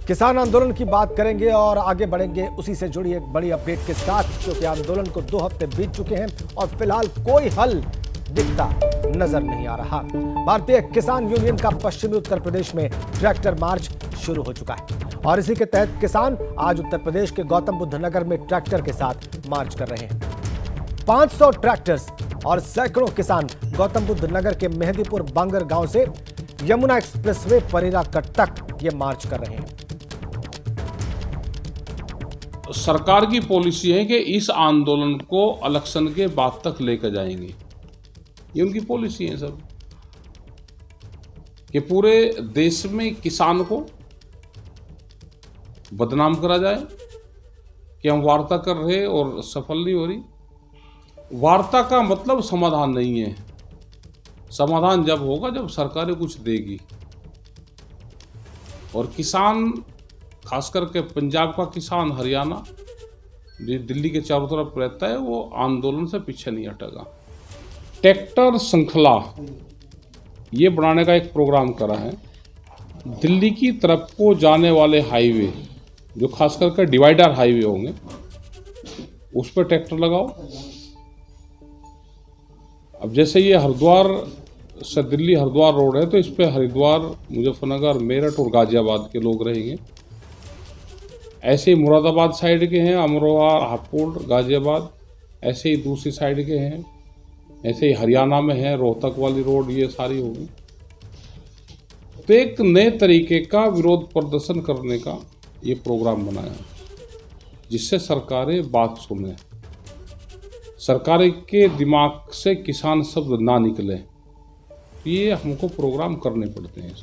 किसान आंदोलन की बात करेंगे और आगे बढ़ेंगे उसी से जुड़ी एक बड़ी अपडेट के साथ, क्योंकि आंदोलन को 2 हफ्ते बीत चुके हैं और फिलहाल कोई हल दिखता नजर नहीं आ रहा। भारतीय किसान यूनियन का पश्चिमी उत्तर प्रदेश में ट्रैक्टर मार्च शुरू हो चुका है और इसी के तहत किसान आज उत्तर प्रदेश के गौतम बुद्ध नगर में ट्रैक्टर के साथ मार्च कर रहे हैं। 500 ट्रैक्टर्स और सैकड़ों किसान गौतम बुद्ध नगर के मेहंदीपुर बांगर गांव से यमुना एक्सप्रेसवे परेरा कट तक ये मार्च कर रहे हैं। सरकार की पॉलिसी है कि इस आंदोलन को इलेक्शन के बाद तक लेकर जाएंगे। ये उनकी पॉलिसी है सब, कि पूरे देश में किसान को बदनाम करा जाए कि हम वार्ता कर रहे और सफल नहीं हो रही। वार्ता का मतलब समाधान नहीं है। समाधान जब होगा जब सरकारें कुछ देगी। और किसान, खास करके पंजाब का किसान, हरियाणा, जो दिल्ली के चारों तरफ रहता है, वो आंदोलन से पीछे नहीं हटेगा। ट्रैक्टर श्रृंखला ये बनाने का एक प्रोग्राम करा है। दिल्ली की तरफ को जाने वाले हाईवे, जो खास करके डिवाइडर हाईवे होंगे, उस पर ट्रैक्टर लगाओ। अब जैसे ये हरिद्वार से दिल्ली हरिद्वार रोड है, तो इस पे हरिद्वार, मुजफ्फरनगर, मेरठ और गाजियाबाद के लोग रहेंगे। ऐसे ही मुरादाबाद साइड के हैं, अमरोहा, हापुड़, गाजियाबाद, ऐसे ही दूसरी साइड के हैं। ऐसे ही हरियाणा में है, रोहतक वाली रोड, ये सारी होगी। तो एक नए तरीके का विरोध प्रदर्शन करने का ये प्रोग्राम बनाया, जिससे सरकारें बात सुने, सरकार के दिमाग से किसान शब्द ना निकले। ये हमको प्रोग्राम करने पड़ते हैं।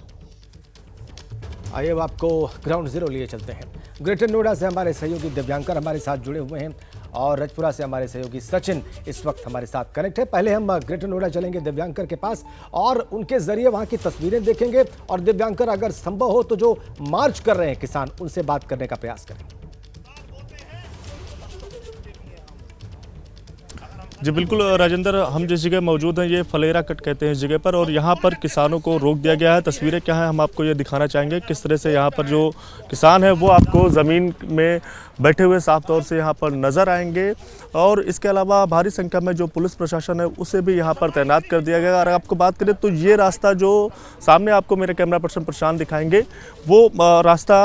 आइए अब आपको ग्राउंड जीरो लिए चलते हैं। ग्रेटर नोएडा से हमारे सहयोगी दिव्यांकर हमारे साथ जुड़े हुए हैं और रजपुरा से हमारे सहयोगी सचिन इस वक्त हमारे साथ कनेक्ट है। पहले हम ग्रेटर नोएडा चलेंगे दिव्यांकर के पास और उनके जरिए वहां की तस्वीरें देखेंगे और दिव्यांकर, अगर संभव हो तो जो मार्च कर रहे हैं किसान, उनसे बात करने का प्रयास करें। जी बिल्कुल राजेंद्र, हम जिस जगह मौजूद हैं ये फलेरा कट कहते हैं इस जगह पर, और यहाँ पर किसानों को रोक दिया गया है। तस्वीरें क्या हैं हम आपको ये दिखाना चाहेंगे, किस तरह से यहाँ पर जो किसान है वो आपको ज़मीन में बैठे हुए साफ तौर से यहाँ पर नज़र आएंगे। और इसके अलावा भारी संख्या में जो पुलिस प्रशासन है उसे भी यहाँ पर तैनात कर दिया गया। अगर आपको बात करें तो ये रास्ता जो सामने आपको मेरे कैमरा पर्सन प्रशांत दिखाएंगे, वो रास्ता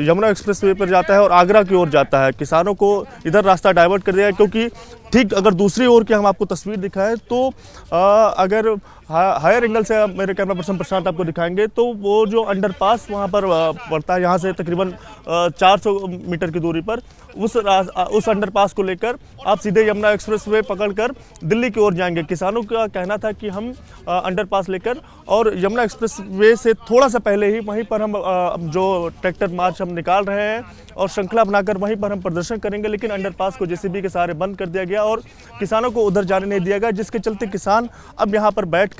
यमुना एक्सप्रेसवे पर जाता है और आगरा की ओर जाता है। किसानों को इधर रास्ता डाइवर्ट कर दिया है, क्योंकि ठीक अगर दूसरी ओर की हम आपको तस्वीर दिखाएं तो अगर हायर एंगल से मेरे कैमरा पर्सन प्रशांत आपको दिखाएंगे तो वो जो अंडरपास वहाँ पर पड़ता है, यहाँ से तकरीबन 400 मीटर की दूरी पर, उस अंडरपास को लेकर आप सीधे यमुना एक्सप्रेसवे पकड़कर दिल्ली की ओर जाएंगे। किसानों का कहना था कि हम अंडरपास लेकर और यमुना एक्सप्रेसवे से थोड़ा सा पहले ही वहीं पर हम जो ट्रैक्टर मार्च हम निकाल रहे हैं और श्रृंखला बनाकर वहीं पर हम प्रदर्शन करेंगे, लेकिन अंडरपास को जेसीबी के सहारे बंद कर दिया गया और किसानों को उधर जाने नहीं दिया गया, जिसके चलते किसान अब यहाँ पर बैठकर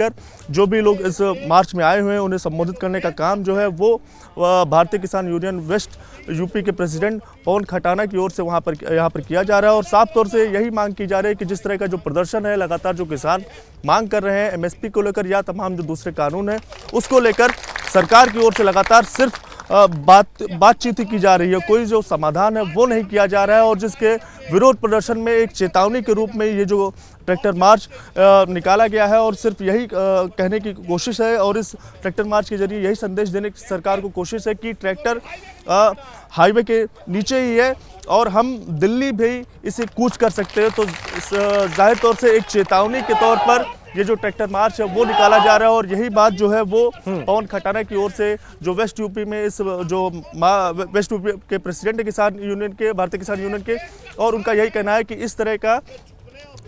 जो भी लोग इस मार्च में आए हुए हैं उन्हें संबोधित करने का काम जो है वो भारतीय किसान यूनियन वेस्ट यूपी के प्रेसिडेंट पवन खटाना की ओर से यहाँ पर किया जा रहा है। और साफ तौर से यही मांग की जा रही है कि जिस तरह का जो प्रदर्शन है, लगातार जो किसान मांग कर रहे हैं एमएसपी को लेकर या तमाम जो दूसरे कानून हैं उसको लेकर, सरकार की ओर से लगातार सिर्फ बातचीत ही की जा रही है, कोई जो समाधान है वो नहीं किया जा रहा है। और जिसके विरोध प्रदर्शन में एक चेतावनी के रूप में ये जो ट्रैक्टर मार्च निकाला गया है और सिर्फ यही कहने की कोशिश है और इस ट्रैक्टर मार्च के जरिए यही संदेश देने की सरकार को कोशिश है कि ट्रैक्टर हाईवे के नीचे ही है और हम दिल्ली भी इसे कूच कर सकते हैं। तो जाहिर तौर से एक चेतावनी के तौर पर ये जो ट्रैक्टर मार्च है वो निकाला जा रहा है और यही बात जो है वो पवन खटाना की ओर से, जो वेस्ट यूपी में इस जो वेस्ट यूपी के प्रेसिडेंट है किसान यूनियन के, भारतीय किसान यूनियन के, और उनका यही कहना है कि इस तरह का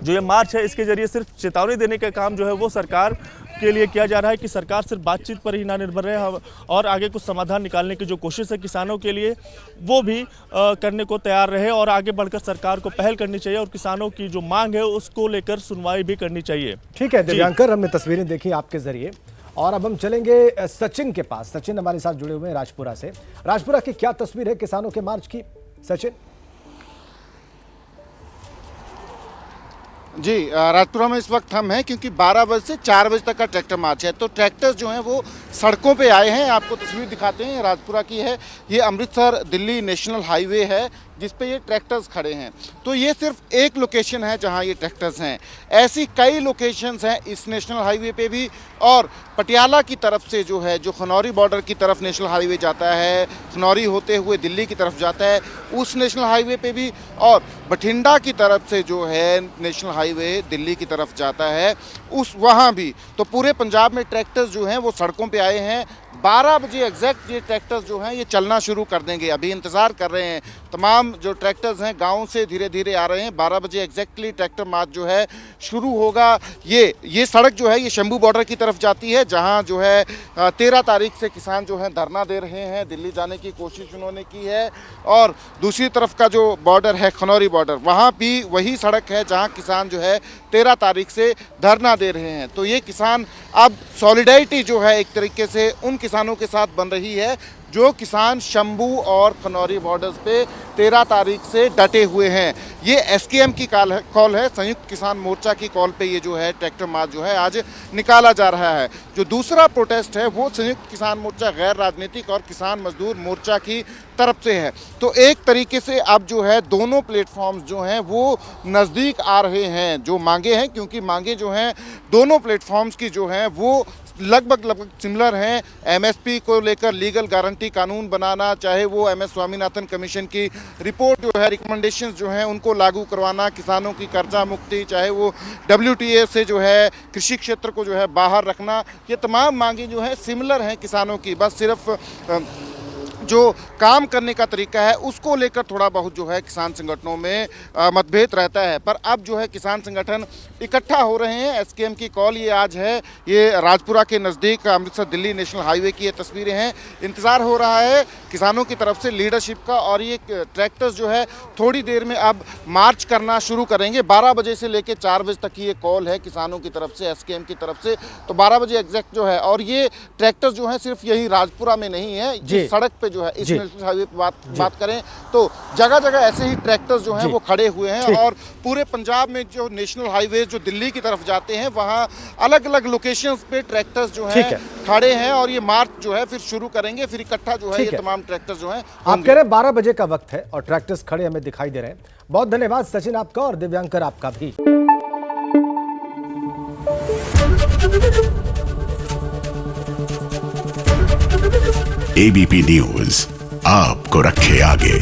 जो ये मार्च है इसके जरिए सिर्फ चेतावनी देने का काम जो है वो सरकार के लिए किया जा रहा है कि सरकार सिर्फ बातचीत पर ही ना निर्भर रहे और आगे कुछ समाधान निकालने की जो कोशिश है किसानों के लिए वो भी करने को तैयार रहे और आगे बढ़कर सरकार को पहल करनी चाहिए और किसानों की जो मांग है उसको लेकर सुनवाई भी करनी चाहिए। ठीक है दिव्यांकर, हमने तस्वीरें देखी आपके जरिए और अब हम चलेंगे सचिन के पास। सचिन हमारे साथ जुड़े हुए हैं राजपुरा से। राजपुरा की क्या तस्वीर है किसानों के मार्च की, सचिन? जी राजपुरा में इस वक्त हम हैं क्योंकि 12 बजे से 4 बजे तक का ट्रैक्टर मार्च है। तो ट्रैक्टर्स जो हैं वो सड़कों पे आए हैं। आपको तस्वीर दिखाते हैं, राजपुरा की है। ये अमृतसर दिल्ली नेशनल हाईवे है जिस पे ये ट्रैक्टर्स खड़े हैं। तो ये सिर्फ एक लोकेशन है जहां ये ट्रैक्टर्स हैं। ऐसी कई लोकेशंस हैं इस नेशनल हाईवे पे भी, और पटियाला की तरफ से जो है, जो खनौरी बॉर्डर की तरफ नेशनल हाईवे जाता है, खनौरी होते हुए दिल्ली की तरफ जाता है, उस नेशनल हाईवे पे भी, और बठिंडा की तरफ से जो है नेशनल हाईवे दिल्ली की तरफ जाता है, उस वहाँ भी। तो पूरे पंजाब में ट्रैक्टर्स जो हैं वो सड़कों पे आए हैं। 12 बजे एग्जैक्ट ये ट्रैक्टर्स जो हैं ये चलना शुरू कर देंगे। अभी इंतज़ार कर रहे हैं, तमाम जो ट्रैक्टर्स हैं गांव से धीरे धीरे आ रहे हैं। 12 बजे एग्जैक्टली ट्रैक्टर मार्च जो है शुरू होगा। ये सड़क जो है ये शंभू बॉर्डर की तरफ जाती है, जहां जो है 13 तारीख से किसान जो है धरना दे रहे हैं। दिल्ली जाने की कोशिश उन्होंने की है। और दूसरी तरफ का जो बॉर्डर है खनौरी बॉर्डर, वहाँ भी वही सड़क है जहाँ किसान जो है 13 तारीख से धरना दे रहे हैं। तो ये किसान अब सॉलिडारिटी जो है एक तरीके से उन किसानों के साथ बन रही है जो किसान शंभू और खनौरी बॉर्डर्स पे 13 तारीख से डटे हुए हैं। ये एसकेएम की कॉल है, संयुक्त किसान मोर्चा की कॉल पे ये जो है ट्रैक्टर मार्च जो है आज निकाला जा रहा है। जो दूसरा प्रोटेस्ट है वो संयुक्त किसान मोर्चा गैर राजनीतिक और किसान मजदूर मोर्चा की तरफ से है। तो एक तरीके से अब जो है दोनों प्लेटफॉर्म्स जो हैं वो नज़दीक आ रहे हैं जो मांगे हैं, क्योंकि मांगे जो हैं दोनों प्लेटफॉर्म्स की जो हैं वो लगभग सिमिलर हैं। एमएसपी को लेकर लीगल गारंटी कानून बनाना, चाहे वो एमएस स्वामीनाथन कमीशन की रिपोर्ट जो है, रिकमेंडेशंस जो हैं उनको लागू करवाना, किसानों की कर्जा मुक्ति, चाहे वो WTA से जो है कृषि क्षेत्र को जो है बाहर रखना, ये तमाम मांगे जो हैं सिमिलर हैं किसानों की। बस सिर्फ जो काम करने का तरीका है उसको लेकर थोड़ा बहुत जो है किसान संगठनों में मतभेद रहता है। पर अब जो है किसान संगठन इकट्ठा हो रहे हैं। एसकेएम की कॉल ये आज है। ये राजपुरा के नज़दीक अमृतसर दिल्ली नेशनल हाईवे की ये तस्वीरें हैं। इंतज़ार हो रहा है किसानों की तरफ से लीडरशिप का, और ये ट्रैक्टर्स जो है थोड़ी देर में अब मार्च करना शुरू करेंगे। 12 बजे से लेकर 4 बजे तक की ये कॉल है किसानों की तरफ से, एसकेएम की तरफ से। तो 12 बजे एग्जैक्ट जो है, और ये ट्रैक्टर्स जो है सिर्फ यही राजपुरा में नहीं है, ये सड़क पे जो है इस नेशनल हाईवे पे बात करें तो जगह जगह ऐसे ही ट्रैक्टर्स जो हैं वो खड़े हुए हैं। और पूरे पंजाब में जो नेशनल हाईवे जो दिल्ली की तरफ जाते हैं वहाँ अलग अलग लोकेशंस पे ट्रैक्टर्स जो हैं खड़े हैं, और ये मार्च जो है फिर शुरू करेंगे। फिर इकट्ठा जो है ये तमाम ट्रैक्टर्स जो हैं। आप कह रहे हैं 12 बजे का वक्त है और ट्रैक्टर्स खड़े हमें दिखाई दे रहे हैं। बहुत धन्यवाद सचिन आपका, और दिव्यांकर आपका भी। एबीपी न्यूज आपको रखे आगे।